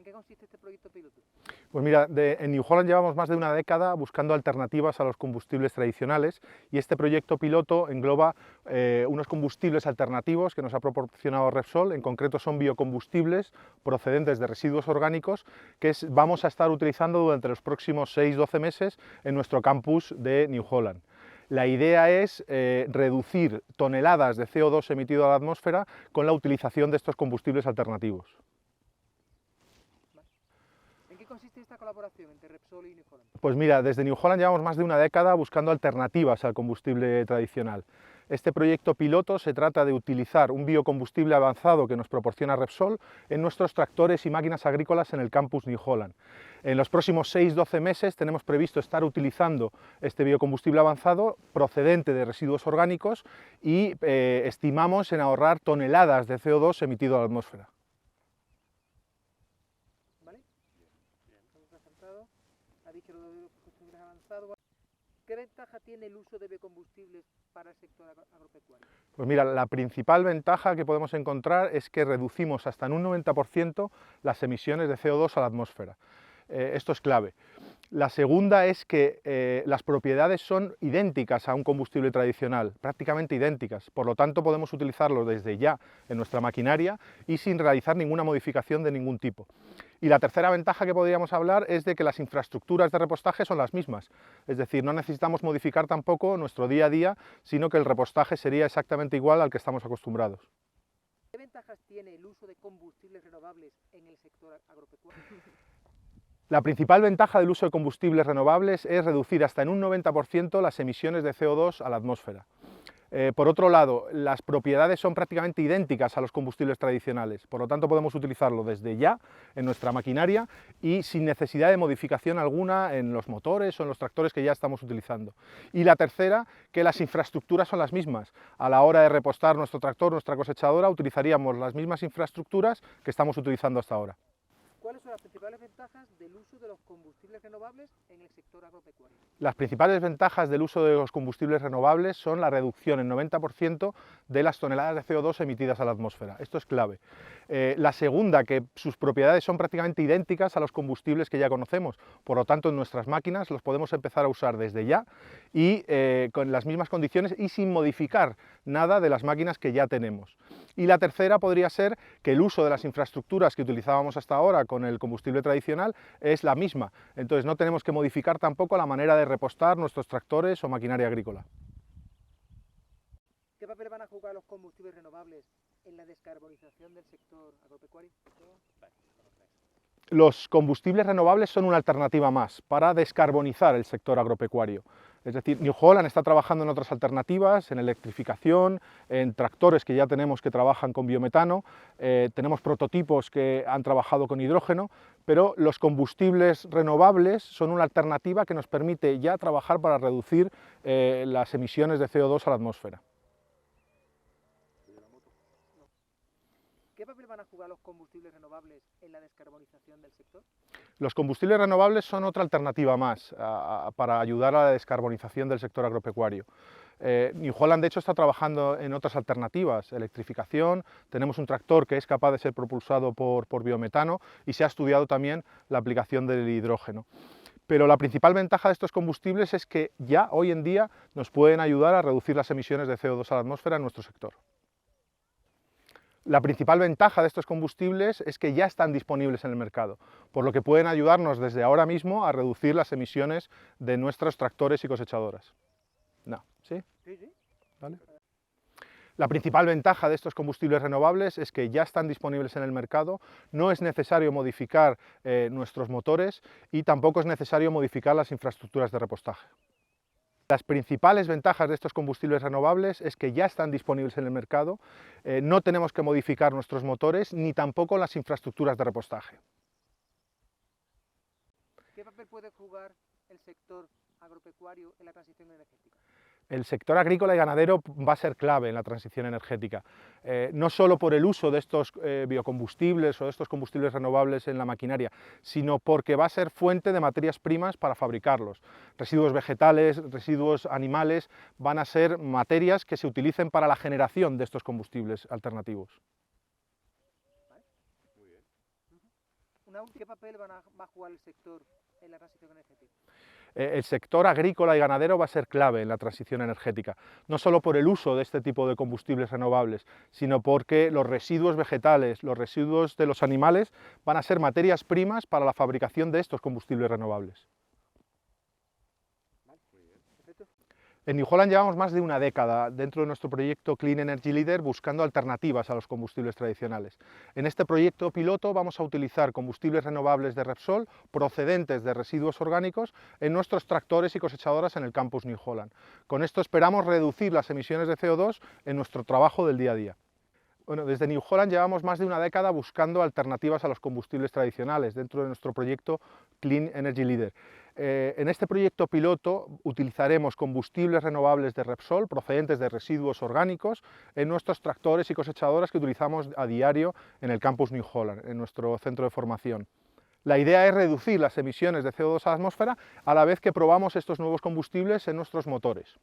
qué consiste este proyecto piloto? Pues mira, en New Holland llevamos más de una década buscando alternativas a los combustibles tradicionales y este proyecto piloto engloba unos combustibles alternativos que nos ha proporcionado Repsol, en concreto son biocombustibles procedentes de residuos orgánicos que vamos a estar utilizando durante los próximos 6-12 meses en nuestro campus de New Holland. La idea es reducir toneladas de CO2 emitido a la atmósfera con la utilización de estos combustibles alternativos. ¿En qué consiste esta colaboración entre Repsol y New Holland? Pues mira, desde New Holland llevamos más de una década buscando alternativas al combustible tradicional. Este proyecto piloto se trata de utilizar un biocombustible avanzado que nos proporciona Repsol en nuestros tractores y máquinas agrícolas en el campus New Holland. En los próximos 6-12 meses tenemos previsto estar utilizando este biocombustible avanzado procedente de residuos orgánicos y estimamos en ahorrar toneladas de CO2 emitido a la atmósfera. ¿Vale? Ha dicho los biocombustibles avanzados. ¿Qué ventaja tiene el uso de biocombustibles para el sector agropecuario? Pues mira, la principal ventaja que podemos encontrar es que reducimos hasta en un 90% las emisiones de CO2 a la atmósfera. Esto es clave. La segunda es que las propiedades son idénticas a un combustible tradicional, prácticamente idénticas, por lo tanto podemos utilizarlo desde ya en nuestra maquinaria y sin realizar ninguna modificación de ningún tipo. Y la tercera ventaja que podríamos hablar es de que las infraestructuras de repostaje son las mismas, es decir, no necesitamos modificar tampoco nuestro día a día, sino que el repostaje sería exactamente igual al que estamos acostumbrados. ¿Qué ventajas tiene el uso de combustibles renovables en el sector agropecuario? La principal ventaja del uso de combustibles renovables es reducir hasta en un 90% las emisiones de CO2 a la atmósfera. Por otro lado, las propiedades son prácticamente idénticas a los combustibles tradicionales, por lo tanto podemos utilizarlo desde ya en nuestra maquinaria y sin necesidad de modificación alguna en los motores o en los tractores que ya estamos utilizando. Y la tercera, que las infraestructuras son las mismas. A la hora de repostar nuestro tractor, nuestra cosechadora, utilizaríamos las mismas infraestructuras que estamos utilizando hasta ahora. ¿Cuáles son las principales ventajas del uso de los combustibles renovables en el sector agropecuario? Las principales ventajas del uso de los combustibles renovables son la reducción en 90% de las toneladas de CO2 emitidas a la atmósfera. Esto es clave. La segunda, que sus propiedades son prácticamente idénticas a los combustibles que ya conocemos. Por lo tanto, en nuestras máquinas los podemos empezar a usar desde ya y con las mismas condiciones y sin modificar nada de las máquinas que ya tenemos. Y la tercera podría ser que el uso de las infraestructuras que utilizábamos hasta ahora con el combustible tradicional es la misma. Entonces no tenemos que modificar tampoco la manera de repostar nuestros tractores o maquinaria agrícola. ¿Qué papel van a jugar los combustibles renovables en la descarbonización del sector agropecuario? Los combustibles renovables son una alternativa más para descarbonizar el sector agropecuario. Es decir, New Holland está trabajando en otras alternativas, en electrificación, en tractores que ya tenemos que trabajan con biometano, tenemos prototipos que han trabajado con hidrógeno, pero los combustibles renovables son una alternativa que nos permite ya trabajar para reducir las emisiones de CO2 a la atmósfera. ¿Qué papel van a jugar los combustibles renovables en la descarbonización del sector? Los combustibles renovables son otra alternativa más para ayudar a la descarbonización del sector agropecuario. New Holland, de hecho, está trabajando en otras alternativas, electrificación, tenemos un tractor que es capaz de ser propulsado por biometano y se ha estudiado también la aplicación del hidrógeno. Pero la principal ventaja de estos combustibles es que ya hoy en día nos pueden ayudar a reducir las emisiones de CO2 a la atmósfera en nuestro sector. La principal ventaja de estos combustibles es que ya están disponibles en el mercado, por lo que pueden ayudarnos desde ahora mismo a reducir las emisiones de nuestros tractores y cosechadoras. No, ¿sí? Sí, sí. ¿Vale? La principal ventaja de estos combustibles renovables es que ya están disponibles en el mercado, no es necesario modificar nuestros motores y tampoco es necesario modificar las infraestructuras de repostaje. Las principales ventajas de estos combustibles renovables es que ya están disponibles en el mercado, no tenemos que modificar nuestros motores ni tampoco las infraestructuras de repostaje. ¿Qué papel puede jugar el sector agropecuario en la transición energética? El sector agrícola y ganadero va a ser clave en la transición energética, no solo por el uso de estos biocombustibles o de estos combustibles renovables en la maquinaria, sino porque va a ser fuente de materias primas para fabricarlos. Residuos vegetales, residuos animales, van a ser materias que se utilicen para la generación de estos combustibles alternativos. ¿Vale? Muy bien. ¿qué papel va a jugar el sector en la transición energética? El sector agrícola y ganadero va a ser clave en la transición energética, no solo por el uso de este tipo de combustibles renovables, sino porque los residuos vegetales, los residuos de los animales van a ser materias primas para la fabricación de estos combustibles renovables. En New Holland llevamos más de una década dentro de nuestro proyecto Clean Energy Leader buscando alternativas a los combustibles tradicionales. En este proyecto piloto vamos a utilizar combustibles renovables de Repsol procedentes de residuos orgánicos en nuestros tractores y cosechadoras en el campus New Holland. Con esto esperamos reducir las emisiones de CO2 en nuestro trabajo del día a día. Bueno, desde New Holland llevamos más de una década buscando alternativas a los combustibles tradicionales dentro de nuestro proyecto Clean Energy Leader. En este proyecto piloto utilizaremos combustibles renovables de Repsol procedentes de residuos orgánicos en nuestros tractores y cosechadoras que utilizamos a diario en el campus New Holland, en nuestro centro de formación. La idea es reducir las emisiones de CO2 a la atmósfera a la vez que probamos estos nuevos combustibles en nuestros motores.